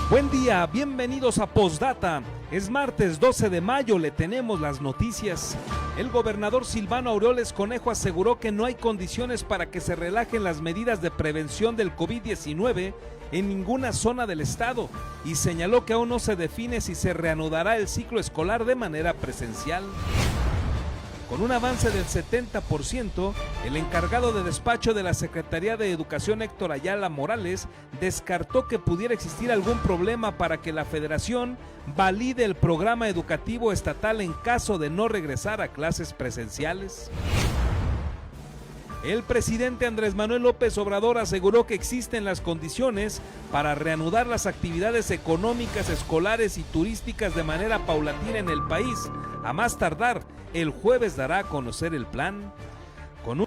Buen día, bienvenidos a Postdata. Es martes 12 de mayo, le tenemos las noticias. El gobernador Silvano Aureoles Conejo aseguró que no hay condiciones para que se relajen las medidas de prevención del COVID-19 en ninguna zona del estado y señaló que aún no se define si se reanudará el ciclo escolar de manera presencial. Con un avance del 70%, el encargado de despacho de la Secretaría de Educación, Héctor Ayala Morales, descartó que pudiera existir algún problema para que la Federación valide el programa educativo estatal en caso de no regresar a clases presenciales. El presidente Andrés Manuel López Obrador aseguró que existen las condiciones para reanudar las actividades económicas, escolares y turísticas de manera paulatina en el país. A más tardar, el jueves dará a conocer el plan. Con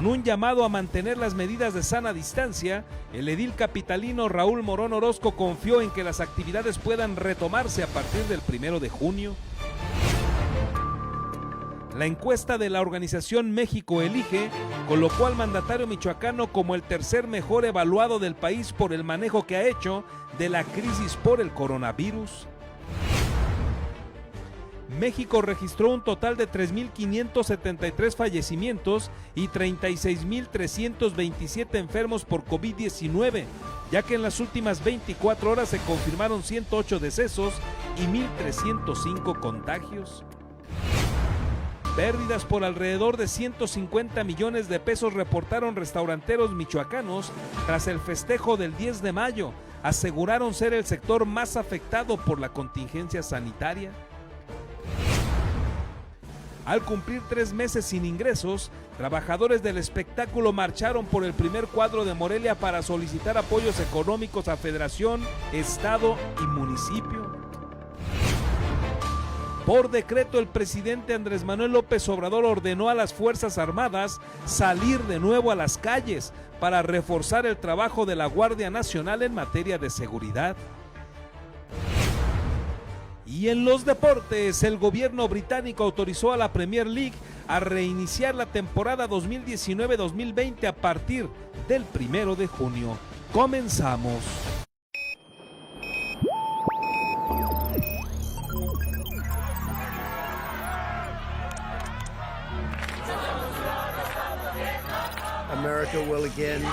un llamado a mantener las medidas de sana distancia, el edil capitalino Raúl Morón Orozco confió en que las actividades puedan retomarse a partir del 1 de junio. La encuesta de la organización México Elige colocó al mandatario michoacano como el tercer mejor evaluado del país por el manejo que ha hecho de la crisis por el coronavirus. México registró un total de 3.573 fallecimientos y 36.327 enfermos por COVID-19, ya que en las últimas 24 horas se confirmaron 108 decesos y 1.305 contagios. Pérdidas por alrededor de 150 millones de pesos reportaron restauranteros michoacanos tras el festejo del 10 de mayo. Aseguraron ser el sector más afectado por la contingencia sanitaria. Al cumplir 3 meses sin ingresos, trabajadores del espectáculo marcharon por el primer cuadro de Morelia para solicitar apoyos económicos a Federación, Estado y municipio. Por decreto, el presidente Andrés Manuel López Obrador ordenó a las Fuerzas Armadas salir de nuevo a las calles para reforzar el trabajo de la Guardia Nacional en materia de seguridad. Y en los deportes, el gobierno británico autorizó a la Premier League a reiniciar la temporada 2019-2020 a partir del 1 de junio. Comenzamos. America will again.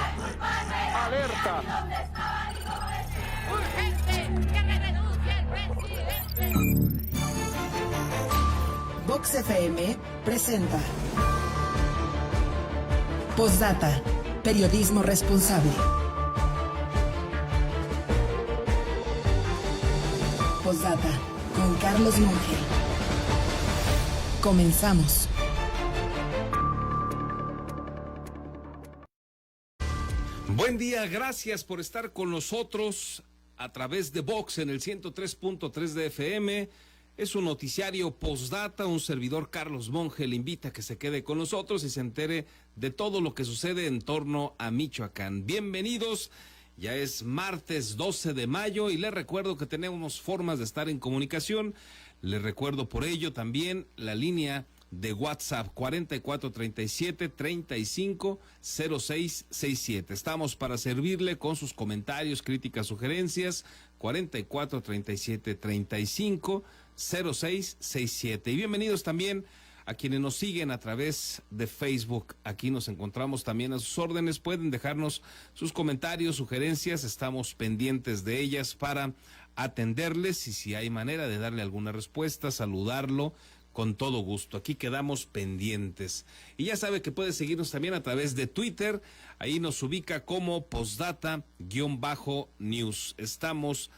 Alerta. Urgente, que renuncie el presidente. Vox FM presenta Postdata, periodismo responsable. Postdata con Carlos Monge. Comenzamos. Buen día, gracias por estar con nosotros a través de Vox en el 103.3 de FM. Es un noticiario Postdata, un servidor Carlos Monge le invita a que se quede con nosotros y se entere de todo lo que sucede en torno a Michoacán. Bienvenidos, ya es martes 12 de mayo y les recuerdo que tenemos formas de estar en comunicación. Les recuerdo por ello también la línea de WhatsApp 4437-350667. Estamos para servirle con sus comentarios, críticas, sugerencias. 4437-350667. Y bienvenidos también a quienes nos siguen a través de Facebook. Aquí nos encontramos también a sus órdenes. Pueden dejarnos sus comentarios, sugerencias. Estamos pendientes de ellas para atenderles y si hay manera de darle alguna respuesta, saludarlo. Con todo gusto, aquí quedamos pendientes. Y ya sabe que puede seguirnos también a través de Twitter, ahí nos ubica como Postdata-News. Estamos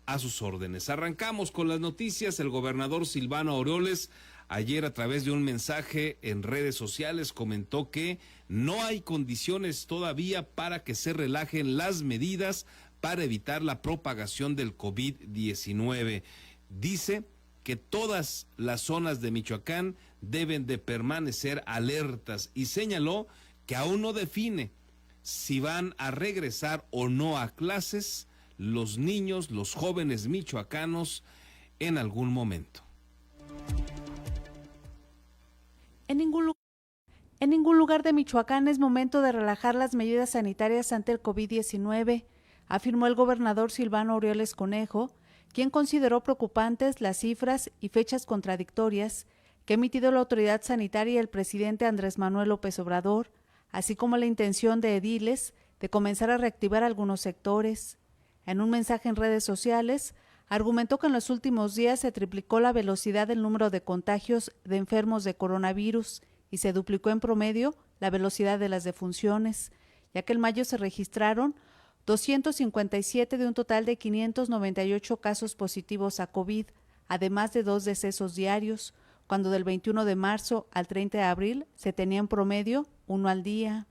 a sus órdenes. Arrancamos con las noticias. El gobernador Silvano Aureoles, ayer a través de un mensaje en redes sociales, comentó que no hay condiciones todavía para que se relajen las medidas para evitar la propagación del COVID-19. Dice que todas las zonas de Michoacán deben de permanecer alertas y señaló que aún no define si van a regresar o no a clases los niños, los jóvenes michoacanos en algún momento. En ningún lugar de Michoacán es momento de relajar las medidas sanitarias ante el COVID-19. afirmó el gobernador Silvano Aureoles Conejo, quien consideró preocupantes las cifras y fechas contradictorias que ha emitido la autoridad sanitaria y el presidente Andrés Manuel López Obrador, así como la intención de ediles de comenzar a reactivar algunos sectores. En un mensaje en redes sociales, argumentó que en los últimos días se triplicó la velocidad del número de contagios de enfermos de coronavirus y se duplicó en promedio la velocidad de las defunciones, ya que en mayo se registraron 257 de un total de 598 casos positivos a COVID, además de 2 decesos diarios, cuando del 21 de marzo al 30 de abril se tenía en promedio 1 al día.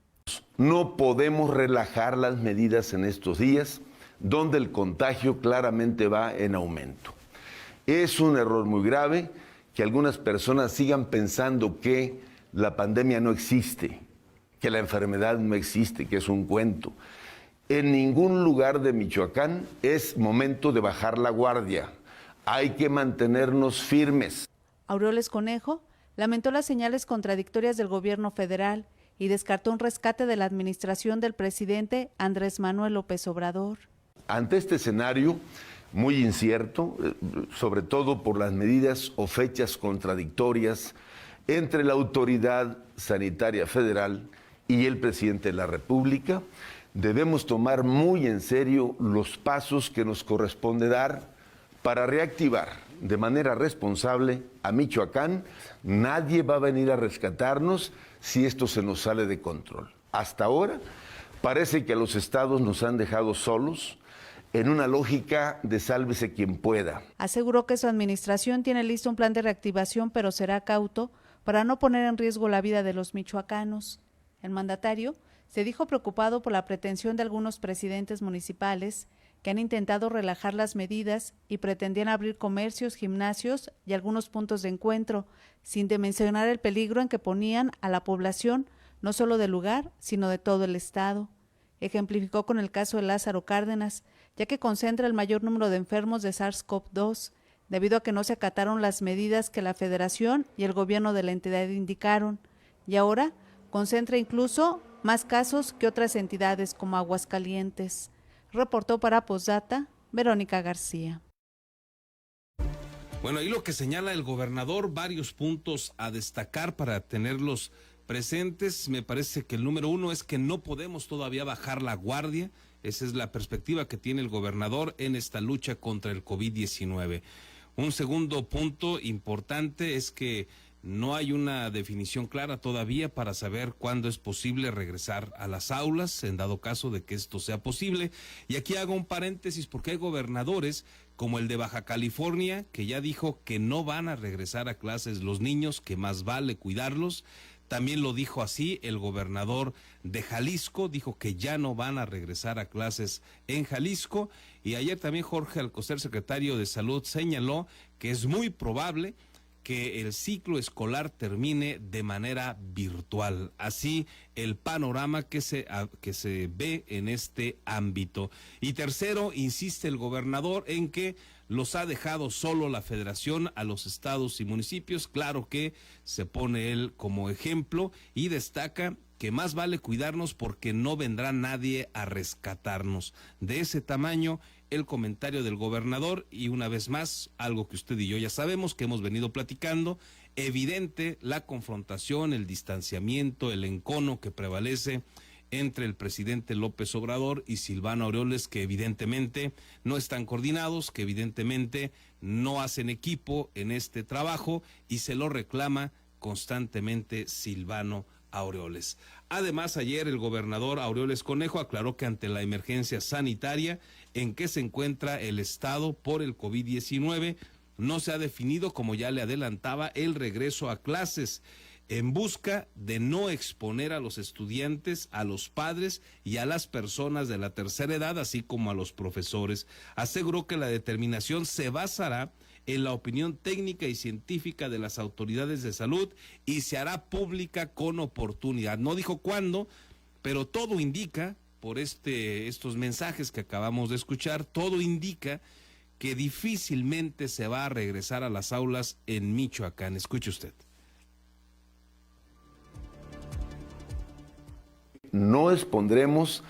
No podemos relajar las medidas en estos días, donde el contagio claramente va en aumento. Es un error muy grave que algunas personas sigan pensando que la pandemia no existe, que la enfermedad no existe, que es un cuento. En ningún lugar de Michoacán es momento de bajar la guardia. Hay que mantenernos firmes. Aureoles Conejo lamentó las señales contradictorias del gobierno federal y descartó un rescate de la administración del presidente Andrés Manuel López Obrador. Ante este escenario muy incierto, sobre todo por las medidas o fechas contradictorias entre la autoridad sanitaria federal y el presidente de la República, debemos tomar muy en serio los pasos que nos corresponde dar para reactivar de manera responsable a Michoacán. Nadie va a venir a rescatarnos si esto se nos sale de control. Hasta ahora parece que a los estados nos han dejado solos en una lógica de sálvese quien pueda. Aseguró que su administración tiene listo un plan de reactivación, pero será cauto para no poner en riesgo la vida de los michoacanos. El mandatario se dijo preocupado por la pretensión de algunos presidentes municipales que han intentado relajar las medidas y pretendían abrir comercios, gimnasios y algunos puntos de encuentro, sin dimensionar el peligro en que ponían a la población, no solo del lugar, sino de todo el estado. Ejemplificó con el caso de Lázaro Cárdenas, ya que concentra el mayor número de enfermos de SARS-CoV-2, debido a que no se acataron las medidas que la Federación y el gobierno de la entidad indicaron, y ahora concentra incluso más casos que otras entidades como Aguascalientes. Reportó para Postdata, Verónica García. Bueno, ahí lo que señala el gobernador, varios puntos a destacar para tenerlos presentes. Me parece que el número uno es que no podemos todavía bajar la guardia. Esa es la perspectiva que tiene el gobernador en esta lucha contra el COVID-19. Un segundo punto importante es que no hay una definición clara todavía para saber cuándo es posible regresar a las aulas, en dado caso de que esto sea posible. Y aquí hago un paréntesis porque hay gobernadores como el de Baja California, que ya dijo que no van a regresar a clases los niños, que más vale cuidarlos. También lo dijo así el gobernador de Jalisco, dijo que ya no van a regresar a clases en Jalisco. Y ayer también Jorge Alcocer, secretario de Salud, señaló que es muy probable que el ciclo escolar termine de manera virtual. Así el panorama que se ve en este ámbito. Y tercero, insiste el gobernador en que los ha dejado solo la federación a los estados y municipios. Claro que se pone él como ejemplo y destaca que más vale cuidarnos porque no vendrá nadie a rescatarnos. De ese tamaño el comentario del gobernador, y una vez más, algo que usted y yo ya sabemos, que hemos venido platicando, evidente la confrontación, el distanciamiento, el encono que prevalece entre el presidente López Obrador y Silvano Aureoles, que evidentemente no están coordinados, que evidentemente no hacen equipo en este trabajo, y se lo reclama constantemente Silvano Aureoles. Además, ayer el gobernador Aureoles Conejo aclaró que ante la emergencia sanitaria en que se encuentra el estado por el COVID-19, no se ha definido, como ya le adelantaba, el regreso a clases, en busca de no exponer a los estudiantes, a los padres y a las personas de la tercera edad, así como a los profesores. Aseguró que la determinación se basará en la opinión técnica y científica de las autoridades de salud y se hará pública con oportunidad. No dijo cuándo, pero todo indica, por estos mensajes que acabamos de escuchar, todo indica que difícilmente se va a regresar a las aulas en Michoacán. Escuche usted. No expondremos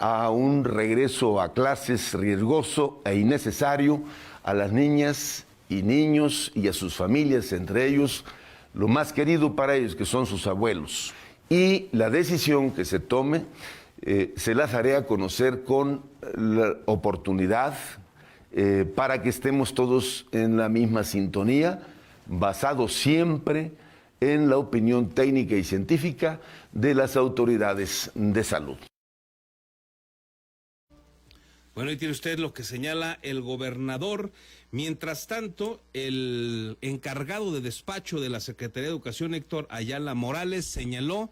a un regreso a clases riesgoso e innecesario a las niñas y niños y a sus familias, entre ellos lo más querido para ellos, que son sus abuelos. Y la decisión que se tome se las haré a conocer con la oportunidad para que estemos todos en la misma sintonía, basado siempre en la opinión técnica y científica de las autoridades de salud. Bueno, ahí tiene usted lo que señala el gobernador. Mientras tanto, el encargado de despacho de la Secretaría de Educación, Héctor Ayala Morales, señaló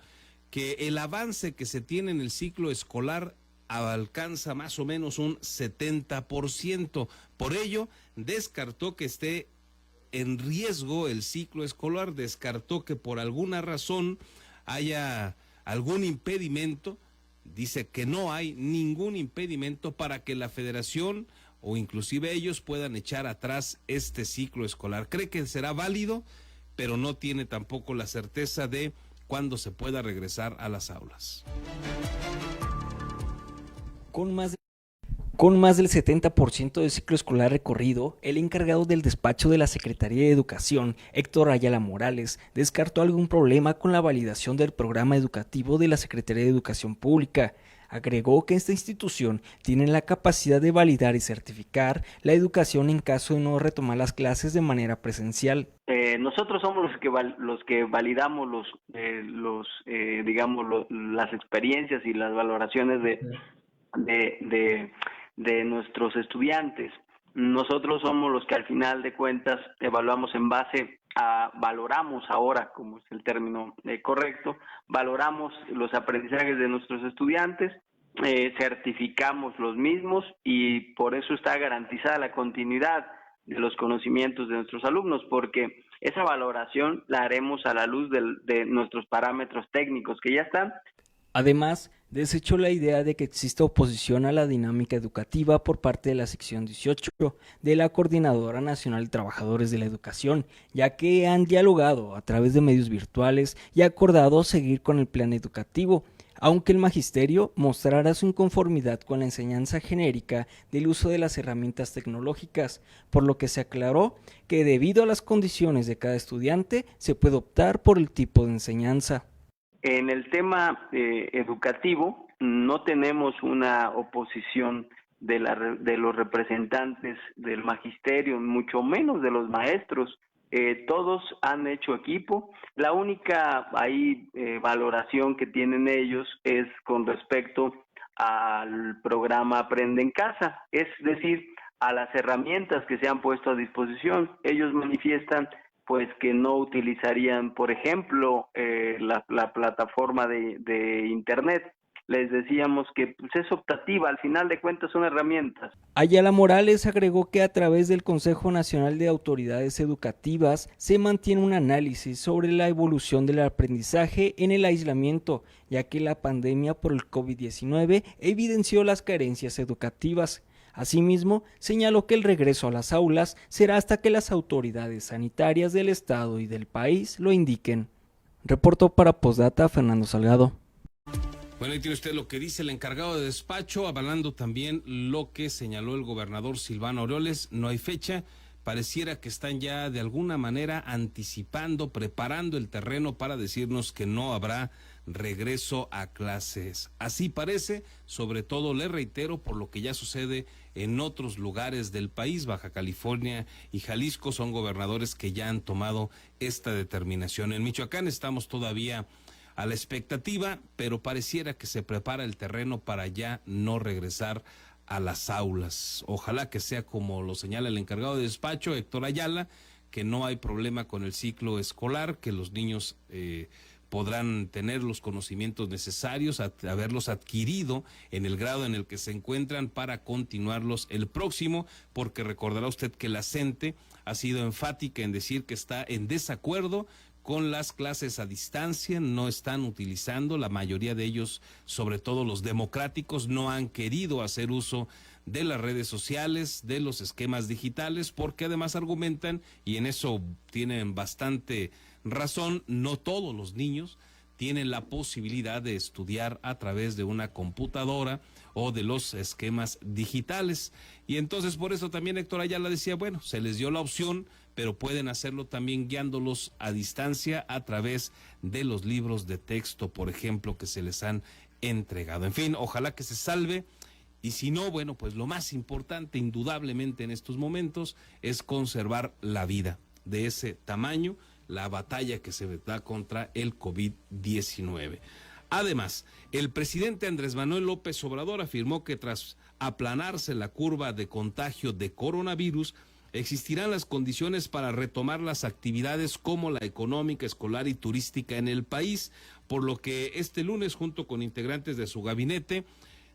que el avance que se tiene en el ciclo escolar alcanza más o menos un 70%. Por ello, descartó que esté en riesgo el ciclo escolar, descartó que por alguna razón haya algún impedimento. Dice que no hay ningún impedimento para que la federación o inclusive ellos puedan echar atrás este ciclo escolar. Cree que será válido, pero no tiene tampoco la certeza de cuándo se pueda regresar a las aulas. Con más del 70% del ciclo escolar recorrido, el encargado del despacho de la Secretaría de Educación, Héctor Ayala Morales, descartó algún problema con la validación del programa educativo de la Secretaría de Educación Pública. Agregó que esta institución tiene la capacidad de validar y certificar la educación en caso de no retomar las clases de manera presencial. Nosotros somos los que validamos las experiencias y las valoraciones de nuestros estudiantes. Nosotros somos los que al final de cuentas evaluamos en base a, valoramos ahora, como es el término correcto, valoramos los aprendizajes de nuestros estudiantes, certificamos los mismos y por eso está garantizada la continuidad de los conocimientos de nuestros alumnos, porque esa valoración la haremos a la luz de nuestros parámetros técnicos que ya están. Además, desechó la idea de que exista oposición a la dinámica educativa por parte de la sección 18 de la Coordinadora Nacional de Trabajadores de la Educación, ya que han dialogado a través de medios virtuales y acordado seguir con el plan educativo, aunque el magisterio mostrará su inconformidad con la enseñanza genérica del uso de las herramientas tecnológicas, por lo que se aclaró que debido a las condiciones de cada estudiante se puede optar por el tipo de enseñanza. En el tema educativo no tenemos una oposición de los representantes del magisterio, mucho menos de los maestros. Todos han hecho equipo. La única valoración que tienen ellos es con respecto al programa Aprende en Casa, es decir, a las herramientas que se han puesto a disposición. Ellos manifiestan pues que no utilizarían, por ejemplo, la plataforma de Internet. Les decíamos que pues, es optativa, al final de cuentas son herramientas. Ayala Morales agregó que a través del Consejo Nacional de Autoridades Educativas se mantiene un análisis sobre la evolución del aprendizaje en el aislamiento, ya que la pandemia por el COVID-19 evidenció las carencias educativas. Asimismo, señaló que el regreso a las aulas será hasta que las autoridades sanitarias del estado y del país lo indiquen. Reportó para Postdata Fernando Salgado. Bueno, ahí tiene usted lo que dice el encargado de despacho, avalando también lo que señaló el gobernador Silvano Aureoles. No hay fecha, pareciera que están ya de alguna manera anticipando, preparando el terreno para decirnos que no habrá regreso a clases. Así parece, sobre todo le reitero, por lo que ya sucede en otros lugares del país. Baja California y Jalisco son gobernadores que ya han tomado esta determinación. En Michoacán estamos todavía a la expectativa, pero pareciera que se prepara el terreno para ya no regresar a las aulas. Ojalá que sea como lo señala el encargado de despacho, Héctor Ayala, que no hay problema con el ciclo escolar, que los niños podrán tener los conocimientos necesarios, haberlos adquirido en el grado en el que se encuentran para continuarlos el próximo, porque recordará usted que la CENTE ha sido enfática en decir que está en desacuerdo con las clases a distancia, no están utilizando, la mayoría de ellos, sobre todo los democráticos, no han querido hacer uso de las redes sociales, de los esquemas digitales, porque además argumentan, y en eso tienen bastante razón, no todos los niños tienen la posibilidad de estudiar a través de una computadora o de los esquemas digitales. Y entonces por eso también Héctor Ayala decía, bueno, se les dio la opción, pero pueden hacerlo también guiándolos a distancia a través de los libros de texto, por ejemplo, que se les han entregado. En fin, ojalá que se salve. Y si no, bueno, pues lo más importante, indudablemente en estos momentos, es conservar la vida. De ese tamaño, la batalla que se da contra el COVID-19. Además, el presidente Andrés Manuel López Obrador afirmó que tras aplanarse la curva de contagio de coronavirus, existirán las condiciones para retomar las actividades como la económica, escolar y turística en el país, por lo que este lunes, junto con integrantes de su gabinete,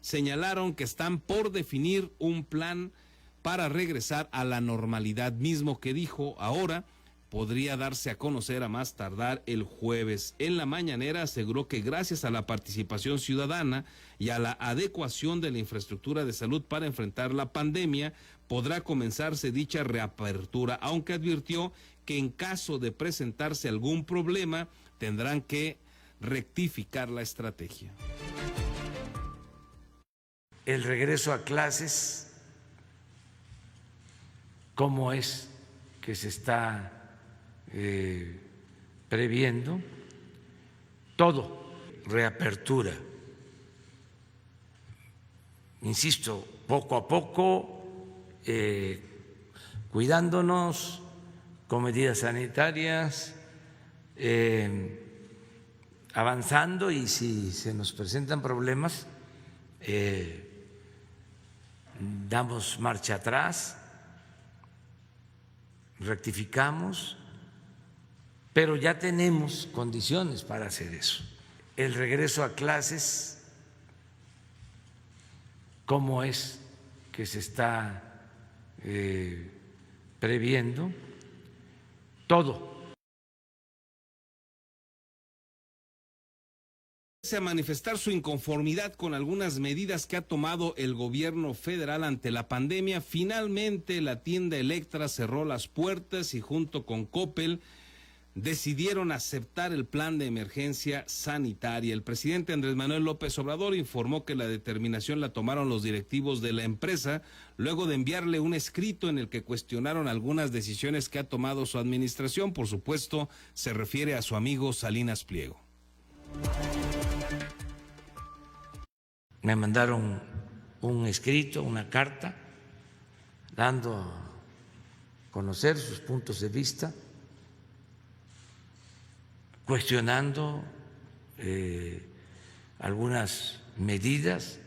señalaron que están por definir un plan para regresar a la normalidad, mismo que dijo ahora podría darse a conocer a más tardar el jueves. En la mañanera aseguró que gracias a la participación ciudadana y a la adecuación de la infraestructura de salud para enfrentar la pandemia, podrá comenzarse dicha reapertura, aunque advirtió que en caso de presentarse algún problema tendrán que rectificar la estrategia. El regreso a clases, cómo es que se está previendo, todo, reapertura. Insisto, poco a poco, cuidándonos con medidas sanitarias, avanzando, y si se nos presentan problemas, damos marcha atrás, rectificamos, pero ya tenemos condiciones para hacer eso. El regreso a clases, cómo es que se está previendo, todo. A manifestar su inconformidad con algunas medidas que ha tomado el gobierno federal ante la pandemia. Finalmente la tienda Electra cerró las puertas y junto con Coppel decidieron aceptar el plan de emergencia sanitaria. El presidente Andrés Manuel López Obrador informó que la determinación la tomaron los directivos de la empresa luego de enviarle un escrito en el que cuestionaron algunas decisiones que ha tomado su administración. Por supuesto, se refiere a su amigo Salinas Pliego. Me mandaron un escrito, una carta, dando a conocer sus puntos de vista, cuestionando algunas medidas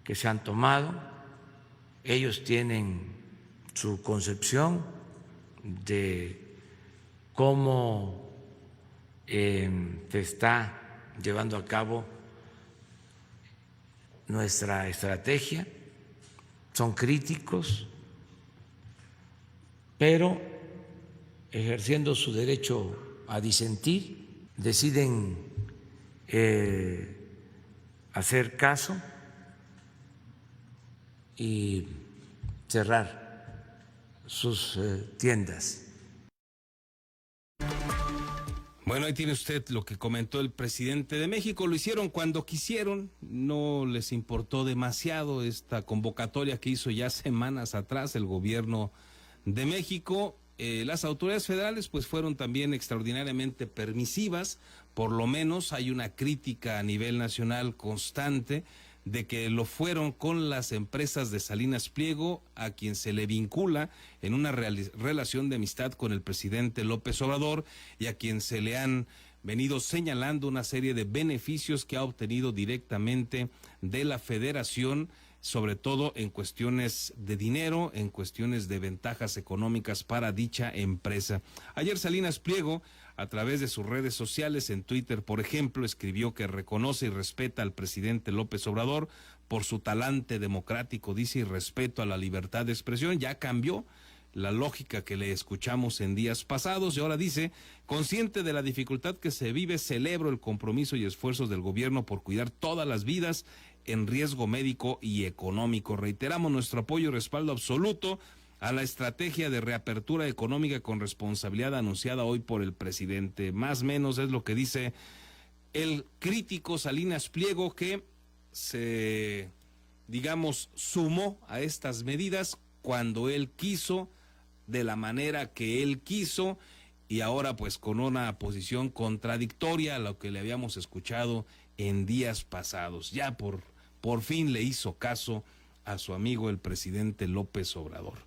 que se han tomado. Ellos tienen su concepción de cómo se está llevando a cabo nuestra estrategia, son críticos, pero ejerciendo su derecho a disentir, deciden hacer caso y cerrar sus tiendas. Bueno, ahí tiene usted lo que comentó el presidente de México. Lo hicieron cuando quisieron, no les importó demasiado esta convocatoria que hizo ya semanas atrás el gobierno de México. Las autoridades federales pues fueron también extraordinariamente permisivas. Por lo menos hay una crítica a nivel nacional constante de que lo fueron con las empresas de Salinas Pliego, a quien se le vincula en una relación de amistad con el presidente López Obrador y a quien se le han venido señalando una serie de beneficios que ha obtenido directamente de la federación, sobre todo en cuestiones de dinero, en cuestiones de ventajas económicas para dicha empresa. Ayer Salinas Pliego, a través de sus redes sociales, en Twitter, por ejemplo, escribió que reconoce y respeta al presidente López Obrador por su talante democrático, dice, y respeto a la libertad de expresión. Ya cambió la lógica que le escuchamos en días pasados y ahora dice, consciente de la dificultad que se vive, celebro el compromiso y esfuerzos del gobierno por cuidar todas las vidas en riesgo médico y económico. Reiteramos nuestro apoyo y respaldo absoluto a la estrategia de reapertura económica con responsabilidad anunciada hoy por el presidente. Más o menos es lo que dice el crítico Salinas Pliego, que se digamos, sumó a estas medidas cuando él quiso, de la manera que él quiso, y ahora pues con una posición contradictoria a lo que le habíamos escuchado en días pasados. Ya por fin le hizo caso a su amigo el presidente López Obrador.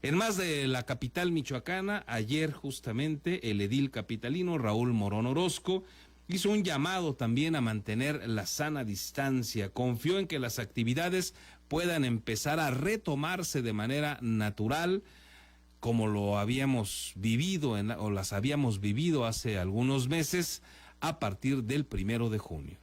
En más de la capital michoacana, ayer justamente el edil capitalino Raúl Morón Orozco hizo un llamado también a mantener la sana distancia. Confió en que las actividades puedan empezar a retomarse de manera natural, como lo habíamos vivido o las habíamos vivido hace algunos meses, a partir del 1 de junio.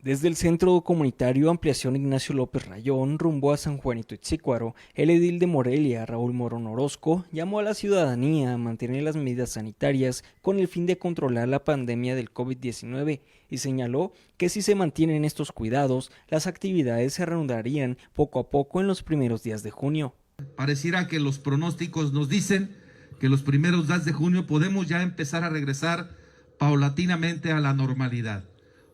Desde el Centro Comunitario Ampliación Ignacio López Rayón, rumbo a San Juan Ituitzícuaro, el edil de Morelia, Raúl Morón Orozco, llamó a la ciudadanía a mantener las medidas sanitarias con el fin de controlar la pandemia del COVID-19 y señaló que si se mantienen estos cuidados, las actividades se reanudarían poco a poco en los primeros días de junio. Pareciera que los pronósticos nos dicen que los primeros días de junio podemos ya empezar a regresar paulatinamente a la normalidad.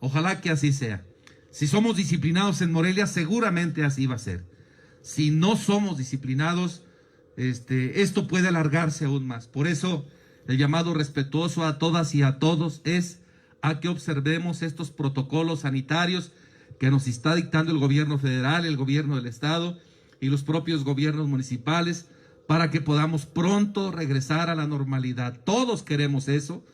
Ojalá que así sea. Si somos disciplinados en Morelia, seguramente así va a ser. Si no somos disciplinados, esto puede alargarse aún más. Por eso, el llamado respetuoso a todas y a todos es a que observemos estos protocolos sanitarios que nos está dictando el gobierno federal, el gobierno del estado y los propios gobiernos municipales para que podamos pronto regresar a la normalidad. Todos queremos eso.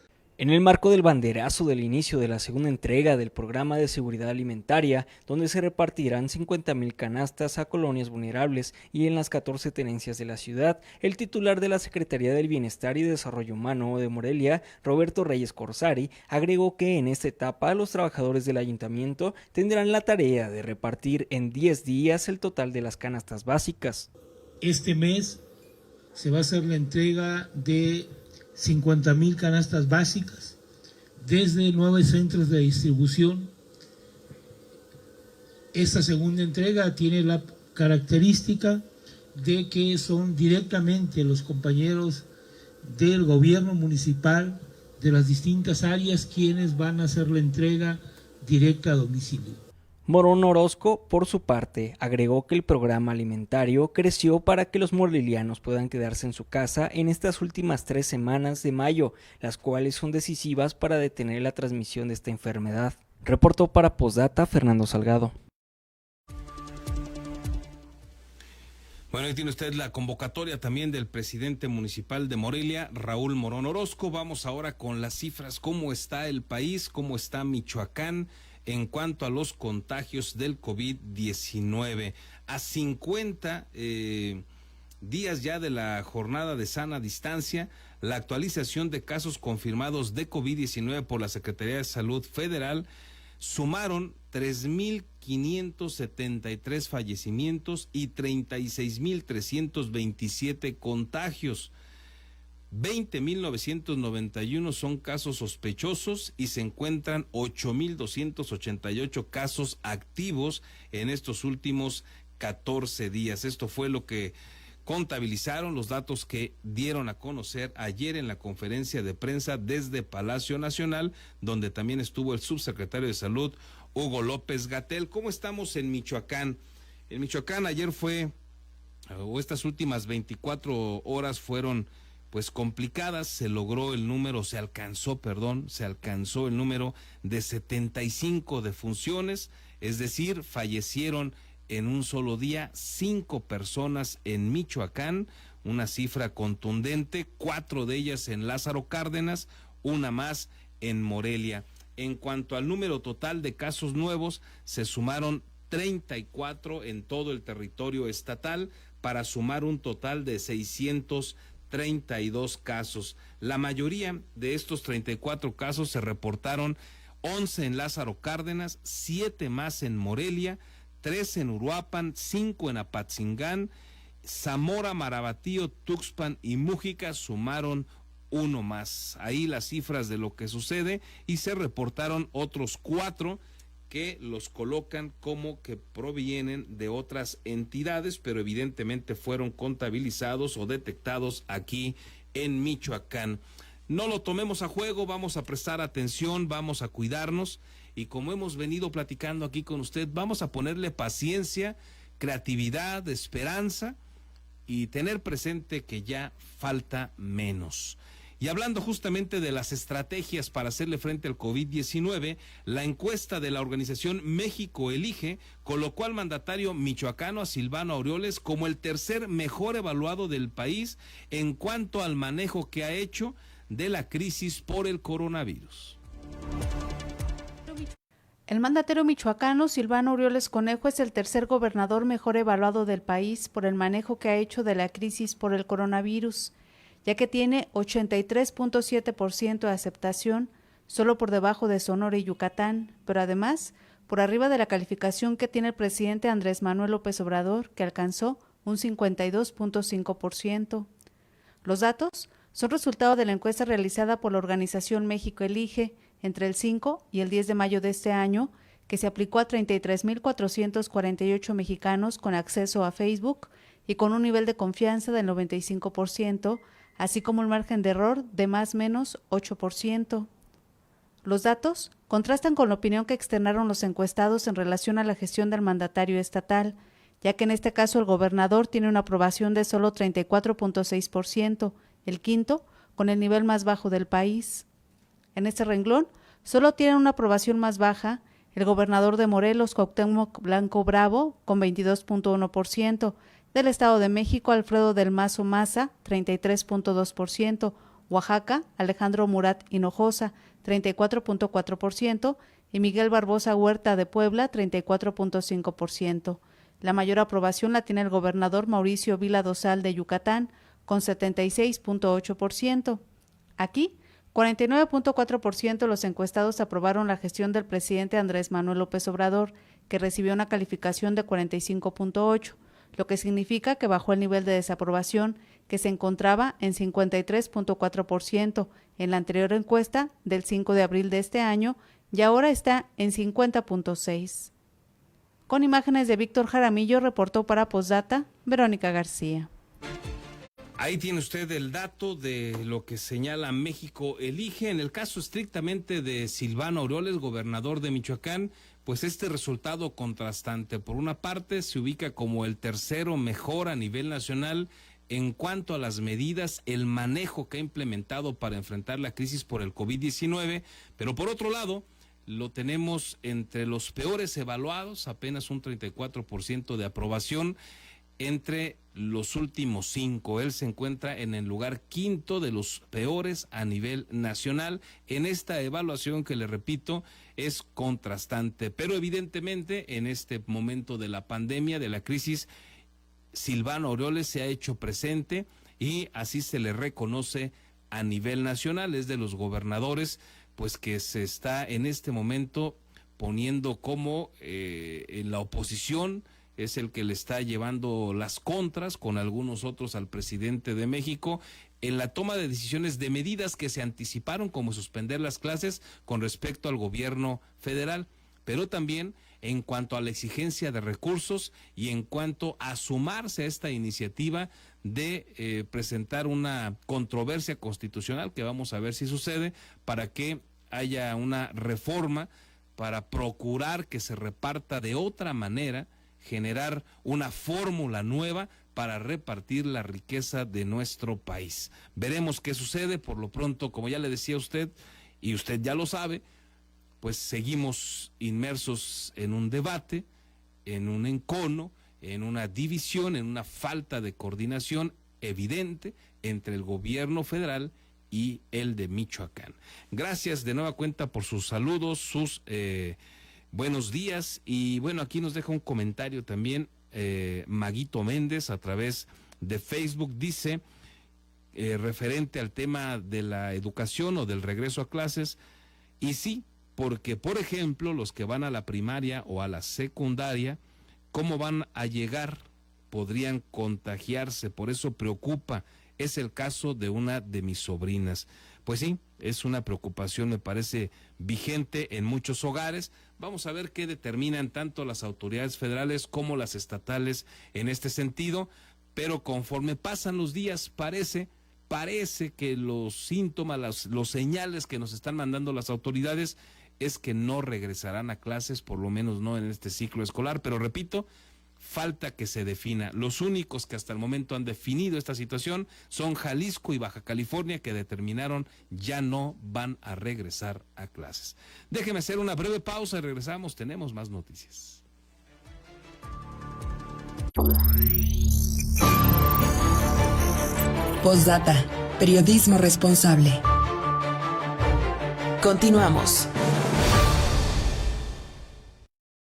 En el marco del banderazo del inicio de la segunda entrega del programa de seguridad alimentaria, donde se repartirán 50,000 canastas a colonias vulnerables y en las 14 tenencias de la ciudad, el titular de la Secretaría del Bienestar y Desarrollo Humano de Morelia, Roberto Reyes Corsari, agregó que en esta etapa los trabajadores del ayuntamiento tendrán la tarea de repartir en 10 días el total de las canastas básicas. Este mes se va a hacer la entrega de 50,000 canastas básicas desde 9 centros de distribución. Esta segunda entrega tiene la característica de que son directamente los compañeros del gobierno municipal de las distintas áreas quienes van a hacer la entrega directa a domicilio. Morón Orozco, por su parte, agregó que el programa alimentario creció para que los morelianos puedan quedarse en su casa en estas últimas 3 semanas de mayo, las cuales son decisivas para detener la transmisión de esta enfermedad. Reportó para Postdata Fernando Salgado. Bueno, ahí tiene usted la convocatoria también del presidente municipal de Morelia, Raúl Morón Orozco. Vamos ahora con las cifras, cómo está el país, cómo está Michoacán en cuanto a los contagios del COVID-19. A 50 días ya de la jornada de sana distancia, la actualización de casos confirmados de COVID-19 por la Secretaría de Salud Federal sumaron 3,573 fallecimientos y 36,327 contagios. 20,991 son casos sospechosos y se encuentran 8,288 casos activos en estos últimos 14 días. Esto fue lo que contabilizaron los datos que dieron a conocer ayer en la conferencia de prensa desde Palacio Nacional, donde también estuvo el subsecretario de Salud, Hugo López-Gatell. ¿Cómo estamos en Michoacán? En Michoacán ayer estas últimas 24 horas fueron pues complicadas. Se alcanzó el número de 75 defunciones, es decir, fallecieron en un solo día 5 personas en Michoacán, una cifra contundente, 4 de ellas en Lázaro Cárdenas, una más en Morelia. En cuanto al número total de casos nuevos, se sumaron 34 en todo el territorio estatal para sumar un total de 632 casos. La mayoría de estos 34 casos se reportaron 11 en Lázaro Cárdenas, 7 más en Morelia, 3 en Uruapan, 5 en Apatzingán, Zamora, Marabatío, Tuxpan y Mújica sumaron 1 más. Ahí las cifras de lo que sucede, y se reportaron otros 4 que los colocan como que provienen de otras entidades, pero evidentemente fueron contabilizados o detectados aquí en Michoacán. no lo tomemos a juego, vamos a prestar atención, vamos a cuidarnos y como hemos venido platicando aquí con usted, vamos a ponerle paciencia, creatividad, esperanza y tener presente que ya falta menos. Y hablando justamente de las estrategias para hacerle frente al COVID-19, la encuesta de la organización México Elige colocó al mandatario michoacano, a Silvano Aureoles, como el tercer mejor evaluado del país en cuanto al manejo que ha hecho de la crisis por el coronavirus. El mandatario michoacano Silvano Aureoles Conejo es el tercer gobernador mejor evaluado del país por el manejo que ha hecho de la crisis por el coronavirus, ya que tiene 83.7% de aceptación, solo por debajo de Sonora y Yucatán, pero además por arriba de la calificación que tiene el presidente Andrés Manuel López Obrador, que alcanzó un 52.5%. Los datos son resultado de la encuesta realizada por la organización México Elige entre el 5 y el 10 de mayo de este año, que se aplicó a 33.448 mexicanos con acceso a Facebook y con un nivel de confianza del 95%, así como un margen de error de más o menos 8%. Los datos contrastan con la opinión que externaron los encuestados en relación a la gestión del mandatario estatal, ya que en este caso el gobernador tiene una aprobación de solo 34.6%, el quinto con el nivel más bajo del país. En este renglón solo tienen una aprobación más baja el gobernador de Morelos, Cuauhtémoc Blanco Bravo, con 22.1%, del Estado de México, Alfredo del Mazo Maza, 33.2%, Oaxaca, Alejandro Murat Hinojosa, 34.4%, y Miguel Barbosa Huerta de Puebla, 34.5%. La mayor aprobación la tiene el gobernador Mauricio Vila Dosal de Yucatán, con 76.8%. Aquí, 49.4% de los encuestados aprobaron la gestión del presidente Andrés Manuel López Obrador, que recibió una calificación de 45.8%. Lo que significa que bajó el nivel de desaprobación, que se encontraba en 53.4% en la anterior encuesta del 5 de abril de este año y ahora está en 50.6%. Con imágenes de Víctor Jaramillo, reportó para Postdata Verónica García. Ahí tiene usted el dato de lo que señala México Elige. En el caso estrictamente de Silvano Aureoles, gobernador de Michoacán, pues este resultado contrastante. Por una parte, se ubica como el tercero mejor a nivel nacional en cuanto a las medidas, el manejo que ha implementado para enfrentar la crisis por el COVID-19, pero por otro lado, lo tenemos entre los peores evaluados, apenas un 34% de aprobación, entre los últimos 5. Él se encuentra en el lugar quinto de los peores a nivel nacional en esta evaluación que, le repito, es contrastante. Pero evidentemente en este momento de la pandemia, de la crisis, Silvano Aureoles se ha hecho presente y así se le reconoce a nivel nacional. Es de los gobernadores pues que se está en este momento poniendo como en la oposición. Es el que le está llevando las contras con algunos otros al presidente de México en la toma de decisiones de medidas que se anticiparon, como suspender las clases con respecto al gobierno federal, pero también en cuanto a la exigencia de recursos y en cuanto a sumarse a esta iniciativa de presentar una controversia constitucional, que vamos a ver si sucede, para que haya una reforma para procurar que se reparta de otra manera, generar una fórmula nueva para repartir la riqueza de nuestro país. Veremos qué sucede. Por lo pronto, como ya le decía a usted, y usted ya lo sabe, pues seguimos inmersos en un debate, en un encono, en una división, en una falta de coordinación evidente entre el gobierno federal y el de Michoacán. Gracias de nueva cuenta por sus saludos, sus buenos días, y bueno, aquí nos deja un comentario también Maguito Méndez a través de Facebook. Dice, referente al tema de la educación o del regreso a clases, y sí, porque por ejemplo los que van a la primaria o a la secundaria, ¿cómo van a llegar? Podrían contagiarse, por eso preocupa. Es el caso de una de mis sobrinas. Pues sí, es una preocupación, me parece, vigente en muchos hogares. Vamos a ver qué determinan tanto las autoridades federales como las estatales en este sentido, pero conforme pasan los días parece parece que los síntomas, los señales que nos están mandando las autoridades es que no regresarán a clases, por lo menos no en este ciclo escolar, pero repito, falta que se defina. Los únicos que hasta el momento han definido esta situación son Jalisco y Baja California, que determinaron ya no van a regresar a clases. Déjeme hacer una breve pausa y regresamos, tenemos más noticias. Postdata, periodismo responsable. Continuamos.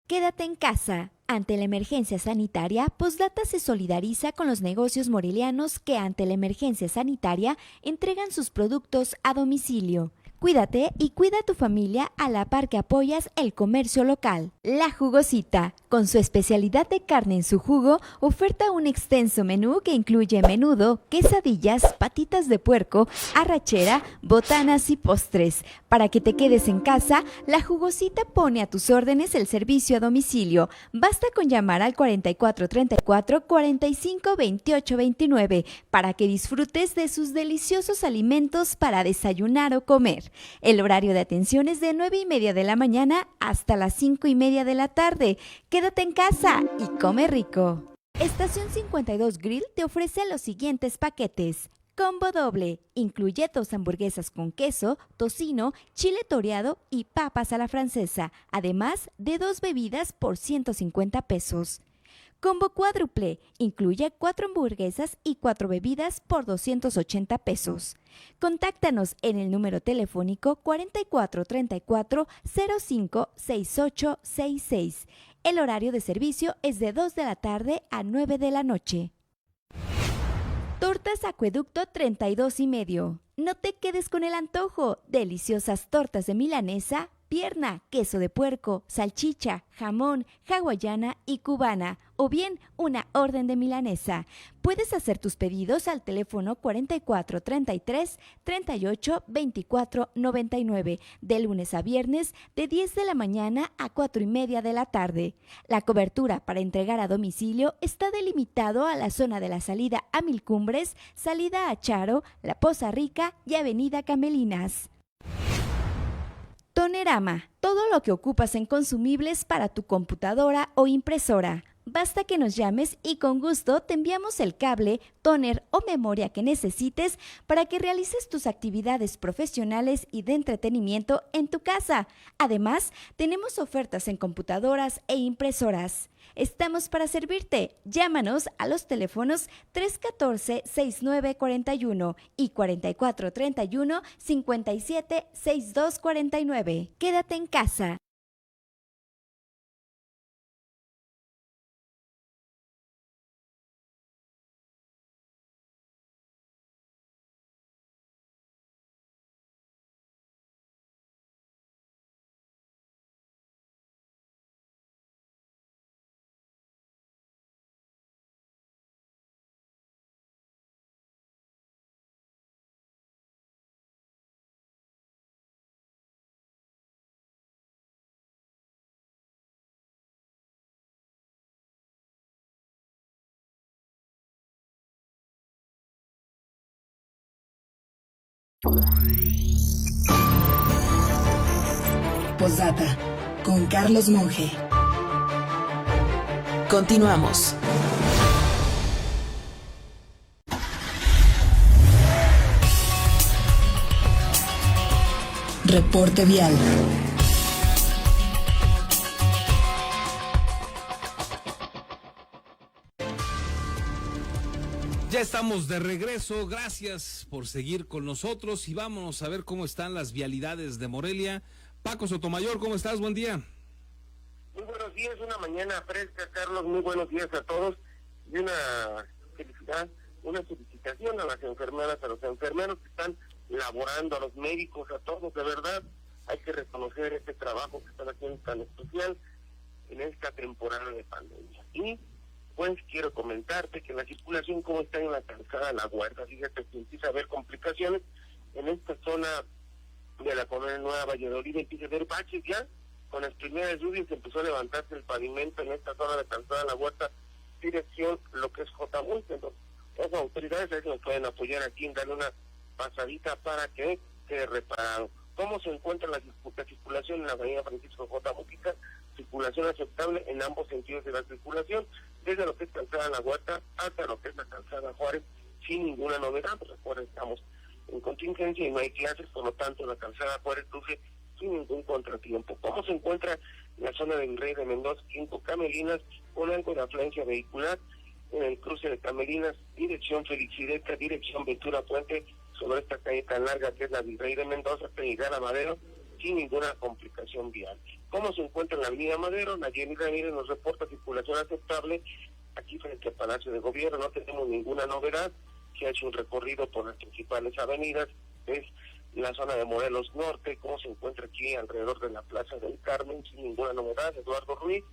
Quédate en casa. Ante la emergencia sanitaria, Postdata se solidariza con los negocios morelianos que ante la emergencia sanitaria entregan sus productos a domicilio. Cuídate y cuida a tu familia a la par que apoyas el comercio local. La Jugosita, con su especialidad de carne en su jugo, oferta un extenso menú que incluye menudo, quesadillas, patitas de puerco, arrachera, botanas y postres. Para que te quedes en casa, La Jugosita pone a tus órdenes el servicio a domicilio. Basta con llamar al 4434 45 28 29 para que disfrutes de sus deliciosos alimentos para desayunar o comer. El horario de atención es de 9:30 de la mañana hasta las 5:30 de la tarde. Quédate en casa y come rico. Estación 52 Grill te ofrece los siguientes paquetes. Combo doble, incluye 2 hamburguesas con queso, tocino, chile toreado y papas a la francesa, además de 2 bebidas por 150 pesos. Combo cuádruple, incluye 4 hamburguesas y 4 bebidas por 280 pesos. Contáctanos en el número telefónico 4434 05 68 66. El horario de servicio es de 2 de la tarde a 9 de la noche. Tortas Acueducto 32 y medio. No te quedes con el antojo. Deliciosas tortas de milanesa, pierna, queso de puerco, salchicha, jamón, hawaiana y cubana, o bien una orden de milanesa. Puedes hacer tus pedidos al teléfono 44 33 38 24 99, de lunes a viernes de 10 de la mañana a 4:30 de la tarde. La cobertura para entregar a domicilio está delimitado a la zona de la salida a Mil Cumbres, salida a Charo, La Poza Rica y Avenida Camelinas. Tonerama, todo lo que ocupas en consumibles para tu computadora o impresora. Basta que nos llames y con gusto te enviamos el cable, tóner o memoria que necesites para que realices tus actividades profesionales y de entretenimiento en tu casa. Además, tenemos ofertas en computadoras e impresoras. Estamos para servirte. Llámanos a los teléfonos 314-6941 y 4431-576249. Quédate en casa. Postdata, con Carlos Monge. Continuamos. Reporte vial. Ya estamos de regreso, gracias por seguir con nosotros y vámonos a ver cómo están las vialidades de Morelia. Paco Sotomayor, ¿cómo estás? Buen día. Muy buenos días, una mañana fresca, Carlos, muy buenos días a todos y una felicidad, una felicitación a las enfermeras, a los enfermeros que están laborando, a los médicos, a todos, de verdad, hay que reconocer este trabajo que están haciendo tan especial en esta temporada de pandemia. Y pues quiero comentarte que la circulación como está en la calzada La Huerta, fíjate que empieza a haber complicaciones en esta zona de la colonia Nueva Valladolid, empieza a haber baches ya, con las primeras lluvias empezó a levantarse el pavimento en esta zona de calzada La Huerta, dirección lo que es Jotamulte, Las autoridades nos pueden apoyar aquí en darle una pasadita para que quede reparado. ¿Cómo se encuentra la circulación en la avenida Francisco J. Mujica? Circulación aceptable en ambos sentidos de la circulación, desde lo que es calzada La Huerta hasta lo que es la calzada Juárez, sin ninguna novedad. Pues recuerden, estamos en contingencia y no hay clases, por lo tanto la calzada Juárez luce sin ningún contratiempo. ¿Cómo se encuentra la zona del Rey de Mendoza, Quinto Camelinas, con algo de afluencia vehicular en el cruce de Camelinas, dirección Felicideca, dirección Ventura Puente, sobre esta calle tan larga que es la Virrey de Mendoza, hasta llegar a Madero, sin ninguna complicación vial? ¿Cómo se encuentra en la avenida Madero? Nayeli Ramírez nos reporta circulación aceptable aquí frente al Palacio de Gobierno, no tenemos ninguna novedad. Se ha hecho un recorrido por las principales avenidas, es la zona de Morelos Norte. ¿Cómo se encuentra aquí alrededor de la Plaza del Carmen? Sin ninguna novedad. Eduardo Ruiz,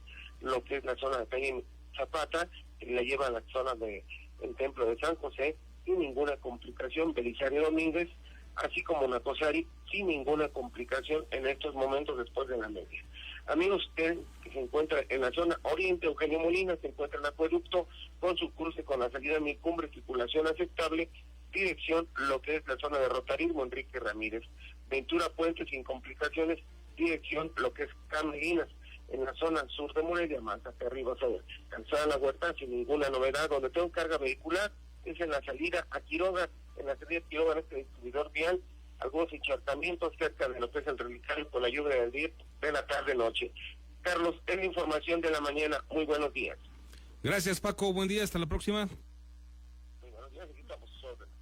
lo que es la zona de calle Zapata, que la lleva a la zona del Templo de San José, sin ninguna complicación. Belisario Domínguez, así como Natosari, sin ninguna complicación en estos momentos después de la media. Amigos, usted que se encuentra en la zona oriente, Eugenio Molina, se encuentra en el acueducto con su cruce con la salida de Mi Cumbre, circulación aceptable, dirección lo que es la zona de Rotarismo, Enrique Ramírez. Ventura Puente sin complicaciones, dirección lo que es Camelinas, en la zona sur de Morelia, más hacia arriba, sobre calzada La Huerta, sin ninguna novedad. Donde tengo carga vehicular es en la salida a Quiroga, en la salida a Quiroga, en este distribuidor vial, algunos encharcamientos cerca de lo que es el Relicario con la lluvia del día de la tarde-noche. Carlos, es la información de la mañana. Muy buenos días. Gracias, Paco. Buen día. Hasta la próxima. Muy buenos días. Aquí estamos sus órdenes.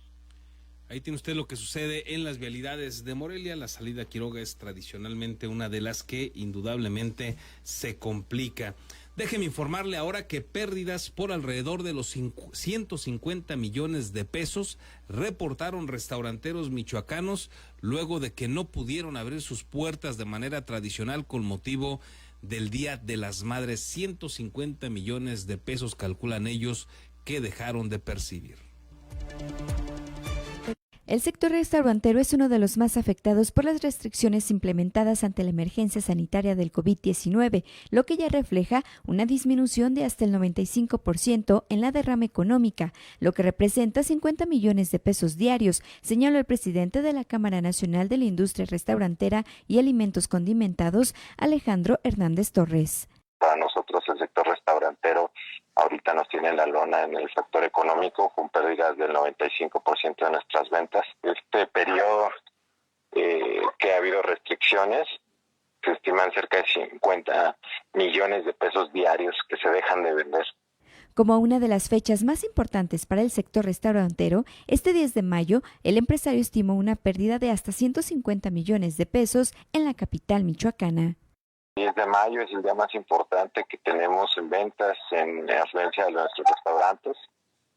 Ahí tiene usted lo que sucede en las vialidades de Morelia. La salida a Quiroga es tradicionalmente una de las que indudablemente se complica. Déjeme informarle ahora que pérdidas por alrededor de los 150 millones de pesos reportaron restauranteros michoacanos luego de que no pudieron abrir sus puertas de manera tradicional con motivo del Día de las Madres. 150 millones de pesos calculan ellos que dejaron de percibir. El sector restaurantero es uno de los más afectados por las restricciones implementadas ante la emergencia sanitaria del COVID-19, lo que ya refleja una disminución de hasta el 95% en la derrama económica, lo que representa 50 millones de pesos diarios, señaló el presidente de la Cámara Nacional de la Industria Restaurantera y Alimentos Condimentados, Alejandro Hernández Torres. Para nosotros el sector restaurantero ahorita nos tiene en la lona en el sector económico con pérdidas del 95% de nuestras ventas. Este periodo que ha habido restricciones, se estiman cerca de 50 millones de pesos diarios que se dejan de vender. Como una de las fechas más importantes para el sector restaurantero, este 10 de mayo, el empresario estimó una pérdida de hasta 150 millones de pesos en la capital michoacana. 10 de mayo es el día más importante que tenemos en ventas, en afluencia de nuestros restaurantes,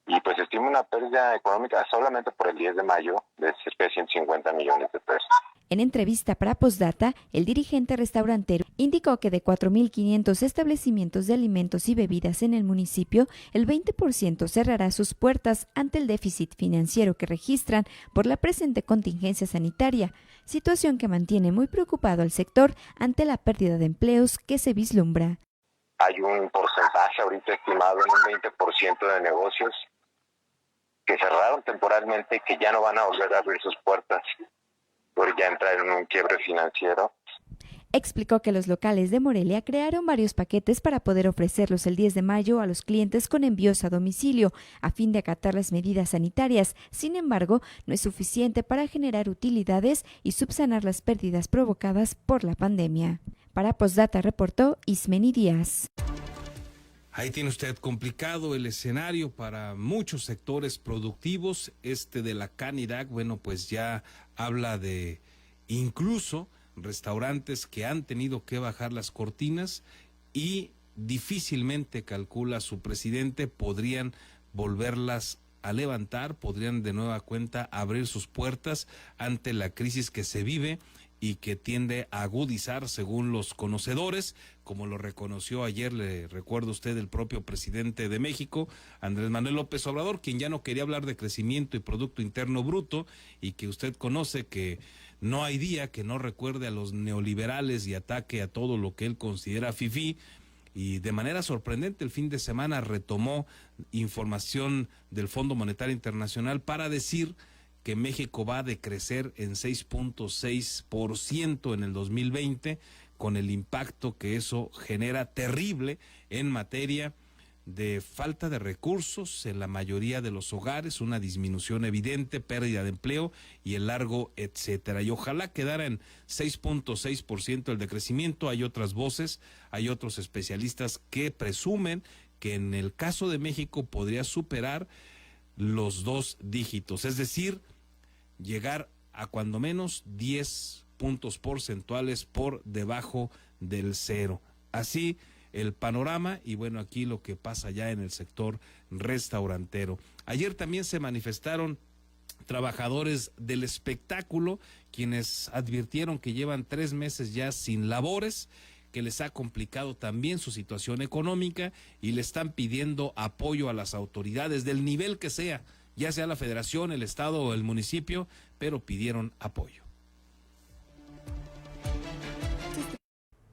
y pues estima una pérdida económica solamente por el 10 de mayo de cerca de 150 millones de pesos. En entrevista para Postdata, el dirigente restaurantero indicó que de 4.500 establecimientos de alimentos y bebidas en el municipio, el 20% cerrará sus puertas ante el déficit financiero que registran por la presente contingencia sanitaria, situación que mantiene muy preocupado al sector ante la pérdida de empleos que se vislumbra. Hay un porcentaje ahorita estimado en un 20% de negocios que cerraron temporalmente, que ya no van a volver a abrir sus puertas, por ya entrar en un quiebre financiero. Explicó que los locales de Morelia crearon varios paquetes para poder ofrecerlos el 10 de mayo a los clientes con envíos a domicilio, a fin de acatar las medidas sanitarias. Sin embargo, no es suficiente para generar utilidades y subsanar las pérdidas provocadas por la pandemia. Para Postdata reportó Ismeni Díaz. Ahí tiene usted complicado el escenario para muchos sectores productivos. De la Canidad, bueno, pues ya habla de incluso restaurantes que han tenido que bajar las cortinas y difícilmente, calcula su presidente, podrían volverlas a levantar, podrían de nueva cuenta abrir sus puertas ante la crisis que se vive y que tiende a agudizar según los conocedores, como lo reconoció ayer, le recuerda usted, el propio presidente de México, Andrés Manuel López Obrador, quien ya no quería hablar de crecimiento y Producto Interno Bruto, y que usted conoce que no hay día que no recuerde a los neoliberales y ataque a todo lo que él considera fifí. y de manera sorprendente el fin de semana retomó información del Fondo Monetario Internacional para decir que México va a decrecer en 6.6% en el 2020, con el impacto que eso genera terrible en materia de falta de recursos en la mayoría de los hogares, una disminución evidente, pérdida de empleo y el largo etcétera. Y ojalá quedara en 6.6% el decrecimiento. Hay otras voces, hay otros especialistas que presumen que en el caso de México podría superar los 2 dígitos, es decir, llegar a cuando menos 10 puntos porcentuales por debajo del 0. Así el panorama, y bueno, aquí lo que pasa ya en el sector restaurantero. Ayer también se manifestaron trabajadores del espectáculo, quienes advirtieron que llevan 3 meses ya sin labores, que les ha complicado también su situación económica y le están pidiendo apoyo a las autoridades del nivel que sea, ya sea la federación, el estado o el municipio, pero pidieron apoyo.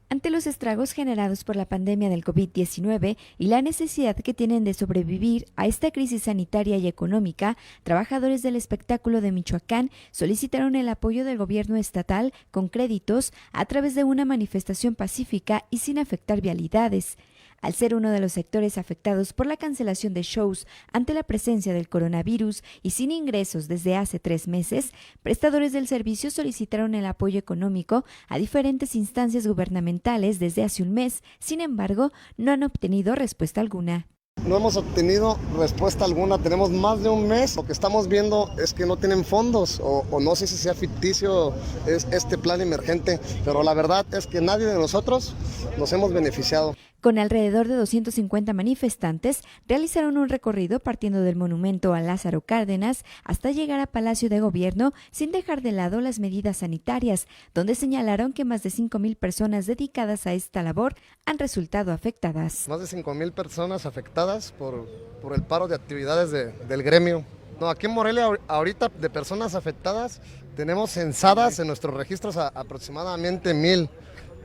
Ante los estragos generados por la pandemia del COVID-19 y la necesidad que tienen de sobrevivir a esta crisis sanitaria y económica, trabajadores del espectáculo de Michoacán solicitaron el apoyo del gobierno estatal con créditos a través de una manifestación pacífica y sin afectar vialidades. Al ser uno de los sectores afectados por la cancelación de shows ante la presencia del coronavirus y sin ingresos desde hace 3 meses, prestadores del servicio solicitaron el apoyo económico a diferentes instancias gubernamentales desde hace un mes. Sin embargo, no han obtenido respuesta alguna. No hemos obtenido respuesta alguna, tenemos más de un mes. Lo que estamos viendo es que no tienen fondos o no sé si sea ficticio este plan emergente, pero la verdad es que nadie de nosotros nos hemos beneficiado. Con alrededor de 250 manifestantes, realizaron un recorrido partiendo del monumento a Lázaro Cárdenas hasta llegar a Palacio de Gobierno sin dejar de lado las medidas sanitarias, donde señalaron que más de 5,000 personas dedicadas a esta labor han resultado afectadas. Más de 5,000 personas afectadas por el paro de actividades del gremio. No, aquí en Morelia ahorita de personas afectadas tenemos censadas en nuestros registros aproximadamente 1,000,